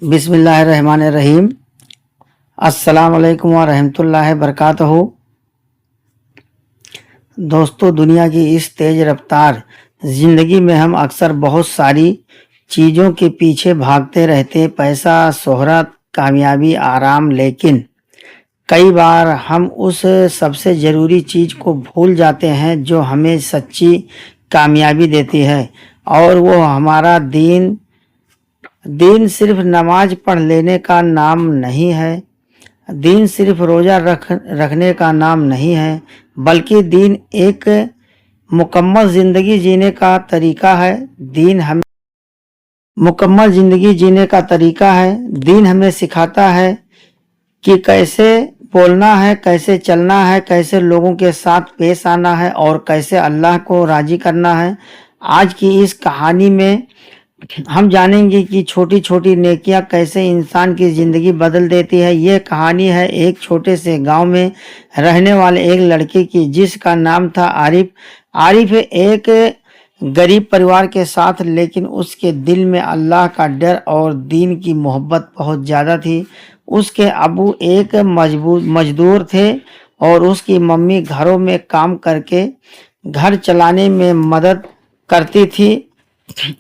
بسم اللہ الرحمن الرحیم۔ السلام علیکم ورحمۃ اللہ وبرکاتہ۔ دوستو، دنیا کی اس تیز رفتار زندگی میں ہم اکثر بہت ساری چیزوں کے پیچھے بھاگتے رہتے، پیسہ، شہرت، کامیابی، آرام، لیکن کئی بار ہم اس سب سے ضروری چیز کو بھول جاتے ہیں جو ہمیں سچی کامیابی دیتی ہے، اور وہ ہمارا دین صرف نماز پڑھ لینے کا نام نہیں ہے، دین صرف روزہ رکھنے کا نام نہیں ہے، بلکہ دین ایک مکمل زندگی جینے کا طریقہ ہے۔ دین ہمیں سکھاتا ہے کہ کیسے بولنا ہے، کیسے چلنا ہے، کیسے لوگوں کے ساتھ پیش آنا ہے، اور کیسے اللہ کو راضی کرنا ہے۔ آج کی اس کہانی میں ہم جانیں گے کہ چھوٹی چھوٹی نیکیاں کیسے انسان کی زندگی بدل دیتی ہے۔ یہ کہانی ہے ایک چھوٹے سے گاؤں میں رہنے والے ایک لڑکے کی، جس کا نام تھا عارف۔ عارف ایک غریب پریوار کے ساتھ، لیکن اس کے دل میں اللہ کا ڈر اور دین کی محبت بہت زیادہ تھی۔ اس کے ابو ایک مزدور تھے اور اس کی ممی گھروں میں کام کر کے گھر چلانے میں مدد کرتی تھی۔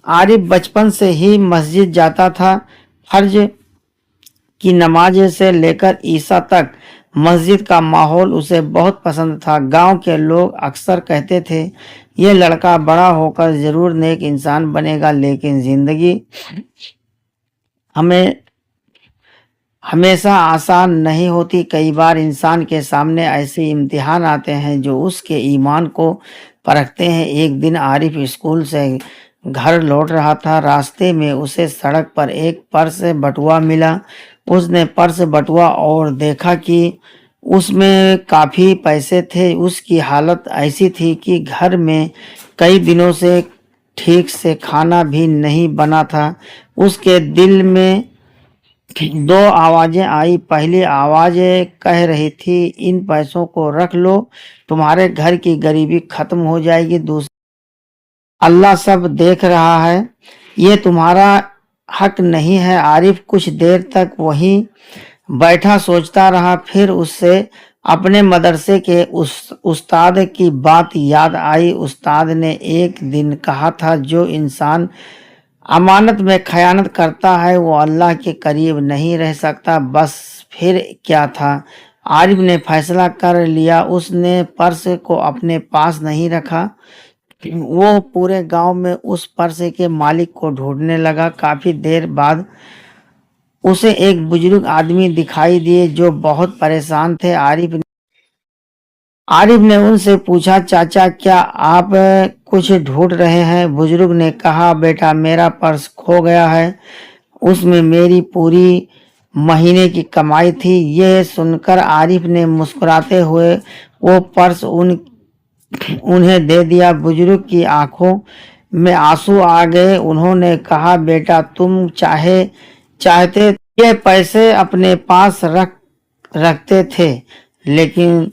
عارف بچپن سے ہی مسجد جاتا تھا، فرض کی نماز سے لے کر عشاء تک مسجد کا ماحول اسے بہت پسند تھا۔ گاؤں کے لوگ اکثر کہتے تھے، یہ لڑکا بڑا ہو کر ضرور نیک انسان بنے گا، لیکن زندگی ہمیشہ آسان نہیں ہوتی۔ کئی بار انسان کے سامنے ایسے امتحان آتے ہیں جو اس کے ایمان کو پرکھتے ہیں۔ ایک دن عارف اسکول سے گھر لوٹ رہا تھا، راستے میں اسے سڑک پر ایک پرس بٹوا ملا۔ اس نے پرس بٹوا اور دیکھا کہ اس میں کافی پیسے تھے۔ اس کی حالت ایسی تھی کہ گھر میں کئی دنوں سے ٹھیک سے کھانا بھی نہیں بنا تھا۔ اس کے دل میں دو آوازیں آئی۔ پہلی آواز کہہ رہی تھی، ان پیسوں کو رکھ لو، تمہارے گھر کی غریبی ختم ہو جائے گی۔ دوسری، اللہ سب دیکھ رہا ہے، یہ تمہارا حق نہیں ہے۔ عارف کچھ دیر تک وہیں بیٹھا سوچتا رہا، پھر اس سے اپنے مدرسے کے استاد کی بات یاد آئی۔ استاد نے ایک دن کہا تھا، جو انسان امانت میں خیانت کرتا ہے وہ اللہ کے قریب نہیں رہ سکتا۔ بس پھر کیا تھا؟ عارف نے فیصلہ کر لیا۔ اس نے پرس کو اپنے پاس نہیں رکھا، وہ پورے گاؤں میں اس پرس کے مالک کو ڈھونڈنے لگا۔ کافی دیر بعد اسے ایک بزرگ آدمی دکھائی دیے جو بہت پریشان تھے۔ عارف نے ان سے پوچھا، چاچا کیا آپ کچھ ڈھونڈ رہے ہیں؟ بزرگ نے کہا، بیٹا میرا پرس کھو گیا ہے، اس میں میری پوری مہینے کی کمائی تھی۔ یہ سن کر عارف نے مسکراتے ہوئے وہ پرس انہیں دے دیا۔ بزرگ کی آنکھوں میں آنسو آ گئے۔ انہوں نے کہا، بیٹا تم چاہتے یہ پیسے اپنے پاس رکھتے تھے، لیکن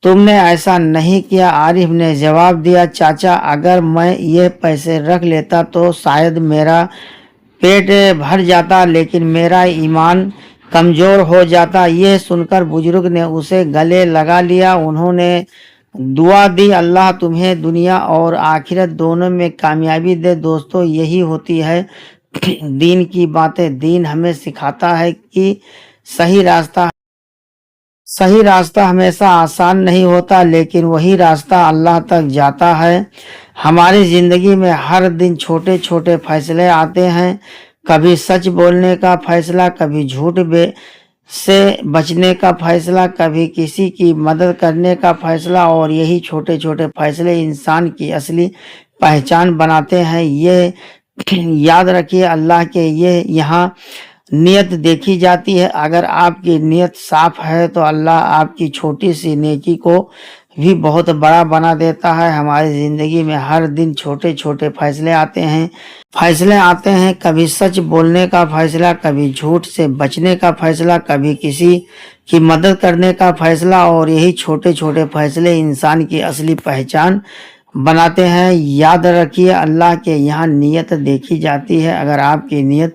تم نے ایسا نہیں کیا۔ عارف نے جواب دیا، چاچا اگر میں یہ پیسے رکھ لیتا تو شاید میرا پیٹ بھر جاتا، لیکن میرا ایمان کمزور ہو جاتا۔ یہ سن کر بزرگ نے اسے گلے لگا لیا۔ انہوں نے دعا دی، اللہ تمہیں دنیا اور آخرت دونوں میں کامیابی دے۔ دوستو، یہی ہوتی ہے دین کی باتیں۔ دین ہمیں سکھاتا ہے کہ صحیح راستہ ہمیشہ آسان نہیں ہوتا، لیکن وہی راستہ اللہ تک جاتا ہے۔ ہماری زندگی میں ہر دن چھوٹے چھوٹے فیصلے آتے ہیں، کبھی سچ بولنے کا فیصلہ، کبھی جھوٹ سے بچنے کا فیصلہ، کبھی کسی کی مدد کرنے کا فیصلہ، اور یہی چھوٹے چھوٹے فیصلے انسان کی اصلی پہچان بناتے ہیں۔ یہ یاد رکھیے، اللہ کے یہاں نیت دیکھی جاتی ہے۔ اگر آپ کی نیت صاف ہے تو اللہ آپ کی چھوٹی سی نیکی کو بھی بہت بڑا بنا دیتا ہے۔ ہماری زندگی میں ہر دن چھوٹے چھوٹے فیصلے آتے ہیں، کبھی سچ بولنے کا فیصلہ، کبھی جھوٹ سے بچنے کا فیصلہ، کبھی کسی کی مدد کرنے کا فیصلہ، اور یہی چھوٹے چھوٹے فیصلے انسان کی اصلی پہچان بناتے ہیں۔ یاد رکھیے، اللہ کے یہاں نیت دیکھی جاتی ہے۔ اگر آپ کی نیت